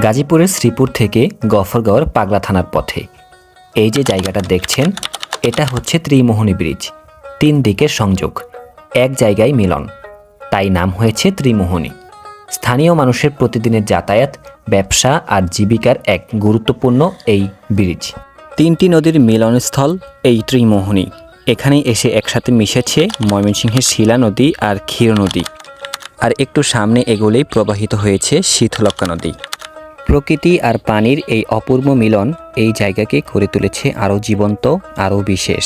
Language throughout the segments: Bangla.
গাজীপুরের শ্রীপুর থেকে গফরগাঁওয়ের পাগলা থানার পথে এই যে জায়গাটা দেখছেন, এটা হচ্ছে ত্রিমোহনী ব্রিজ। 3 দিকের সংযোগ, এক জায়গায় মিলন, তাই নাম হয়েছে ত্রিমোহনী। স্থানীয় মানুষের প্রতিদিনের যাতায়াত, ব্যবসা আর জীবিকার এক গুরুত্বপূর্ণ এই ব্রিজ। 3টি নদীর মিলনস্থল এই ত্রিমোহনী। এখানেই এসে একসাথে মিশেছে ময়মনসিংহের শিলা নদী আর ক্ষীর নদী, আর একটু সামনে এগোলেই প্রবাহিত হয়েছে শীতলক্ষ্যা নদী। প্রকৃতি আর পানির এই অপূর্ব মিলন এই জায়গাকে করে তুলেছে আরও জীবন্ত, আরও বিশেষ।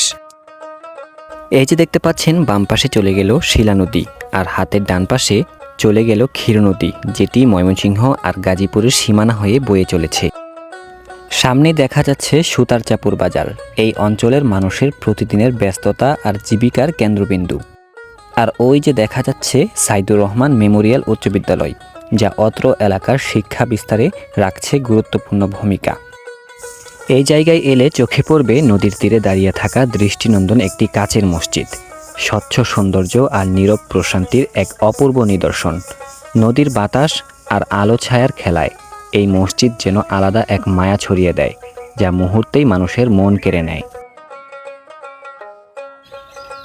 এই যে দেখতে পাচ্ছেন, বাম পাশে চলে গেল শিলা নদী আর হাতের ডান পাশে চলে গেল ক্ষীর নদী, যেটি ময়মনসিংহ আর গাজীপুরের সীমানা হয়ে বয়ে চলেছে। সামনে দেখা যাচ্ছে সুতারচাপুর বাজার, এই অঞ্চলের মানুষের প্রতিদিনের ব্যস্ততা আর জীবিকার কেন্দ্রবিন্দু। আর ওই যে দেখা যাচ্ছে সাইদুর রহমান মেমোরিয়াল উচ্চ বিদ্যালয়, যা অত্র এলাকার শিক্ষা বিস্তারে রাখছে গুরুত্বপূর্ণ ভূমিকা। এই জায়গায় এলে চোখে পড়বে নদীর তীরে দাঁড়িয়ে থাকা দৃষ্টিনন্দন একটি কাচের মসজিদ। স্বচ্ছ সৌন্দর্য আর নীরব প্রশান্তির এক অপূর্ব নিদর্শন। নদীর বাতাস আর আলো ছায়ার খেলায় এই মসজিদ যেন আলাদা এক মায়া ছড়িয়ে দেয়, যা মুহূর্তেই মানুষের মন কেড়ে নেয়।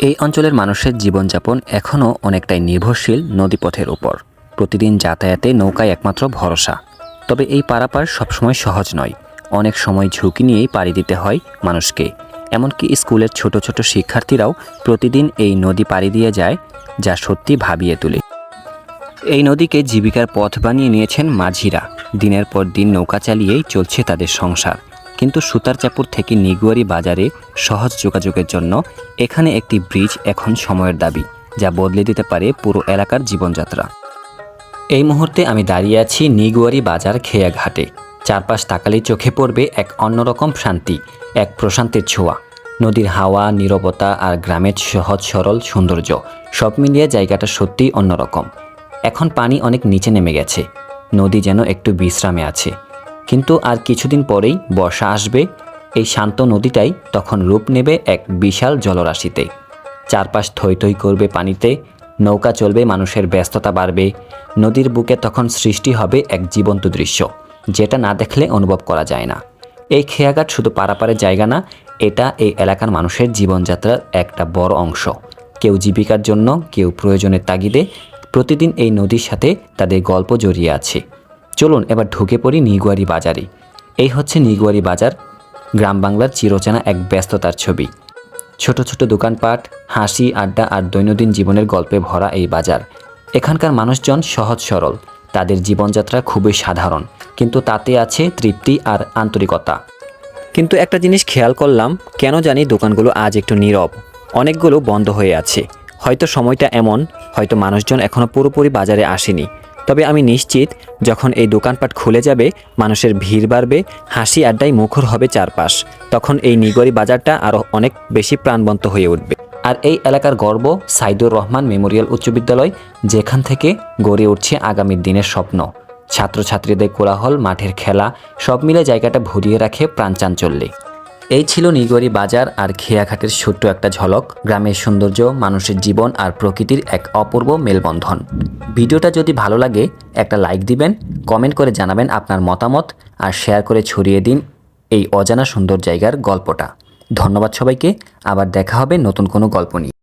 এই অঞ্চলের মানুষের জীবনযাপন এখনও অনেকটাই নির্ভরশীল নদীপথের উপর। প্রতিদিন যাতায়াতে নৌকায় একমাত্র ভরসা। তবে এই পারাপার সবসময় সহজ নয়, অনেক সময় ঝুঁকি নিয়েই পাড়ি দিতে হয় মানুষকে। এমনকি স্কুলের ছোট ছোট শিক্ষার্থীরাও প্রতিদিন এই নদী পাড়ি দিয়ে যায়, যা সত্যি ভাবিয়ে তোলে। এই নদীকে জীবিকার পথ বানিয়ে নিয়েছেন মাঝিরা। দিনের পর দিন নৌকা চালিয়েই চলছে তাদের সংসার। কিন্তু সুতারচাপুর থেকে নিগুয়ারি বাজারে সহজ যোগাযোগের জন্য এখানে একটি ব্রিজ এখন সময়ের দাবি, যা বদলে দিতে পারে পুরো এলাকার জীবনযাত্রা। এই মুহূর্তে আমি দাঁড়িয়ে আছি নিগুয়ারি বাজার খেয়াঘাটে। চারপাশ তাকালেই চোখে পড়বে এক অন্যরকম শান্তি, এক প্রশান্তির ছোঁয়া। নদীর হাওয়া, নীরবতা আর গ্রামের সহজ সরল সৌন্দর্য সব মিলিয়ে জায়গাটা সত্যিই অন্যরকম। এখন পানি অনেক নিচে নেমে গেছে, নদী যেন একটু বিশ্রামে আছে। কিন্তু আর কিছুদিন পরেই বর্ষা আসবে। এই শান্ত নদীটাই তখন রূপ নেবে এক বিশাল জলরাশিতে। চারপাশ থই থই করবে পানিতে, নৌকা চলবে, মানুষের ব্যস্ততা বাড়বে। নদীর বুকে তখন সৃষ্টি হবে এক জীবন্ত দৃশ্য, যেটা না দেখলে অনুভব করা যায় না। এই খেয়াঘাট শুধু পারাপারের জায়গা না, এটা এই এলাকার মানুষের জীবনযাত্রার একটা বড় অংশ। কেউ জীবিকার জন্য, কেউ প্রয়োজনের তাগিদে প্রতিদিন এই নদীর সাথে তাদের গল্প জড়িয়ে আছে। চলুন এবার ঢুকে পড়ি নিগুয়ারি বাজারে। এই হচ্ছে নিগুয়ারি বাজার, গ্রাম বাংলার চিরচেনা এক ব্যস্ততার ছবি। ছোট ছোট দোকানপাট, হাসি, আড্ডা আর দৈনন্দিন জীবনের গল্পে ভরা এই বাজার। এখানকার মানুষজন সহজ সরল, তাদের জীবনযাত্রা খুবই সাধারণ, কিন্তু তাতে আছে তৃপ্তি আর আন্তরিকতা। কিন্তু একটা জিনিস খেয়াল করলাম, কেন জানি দোকানগুলো আজ একটু নীরব। অনেকগুলো বন্ধ হয়ে আছে। হয়তো সময়টা এমন, হয়তো মানুষজন এখনও পুরোপুরি বাজারে আসেনি। তবে আমি নিশ্চিত, যখন এই দোকানপাট খুলে যাবে, মানুষের ভিড় বাড়বে, হাসি আড্ডায় মুখর হবে চারপাশ, তখন এই নিগুয়ারি বাজারটা আরও অনেক বেশি প্রাণবন্ত হয়ে উঠবে। আর এই এলাকার গর্ব সাইদুর রহমান মেমোরিয়াল উচ্চ বিদ্যালয়, যেখান থেকে গড়ে উঠছে আগামীর দিনের স্বপ্ন। ছাত্রছাত্রীদের কোলাহল, মাঠের খেলা, সব মিলে জায়গাটা ভরিয়ে রাখে প্রাণচাঞ্চল্যে। এই ছিল নিগুয়ারি বাজার আর খেয়াঘাটের ছোট্ট একটা ঝলক। গ্রামের সৌন্দর্য, মানুষের জীবন আর প্রকৃতির এক অপূর্ব মেলবন্ধন। ভিডিওটা যদি ভালো লাগে একটা লাইক দিবেন, কমেন্ট করে জানাবেন আপনার মতামত, আর শেয়ার করে ছড়িয়ে দিন এই অজানা সুন্দর জায়গার গল্পটা। ধন্যবাদ সবাইকে। আবার দেখা হবে নতুন কোনো গল্প নিয়ে।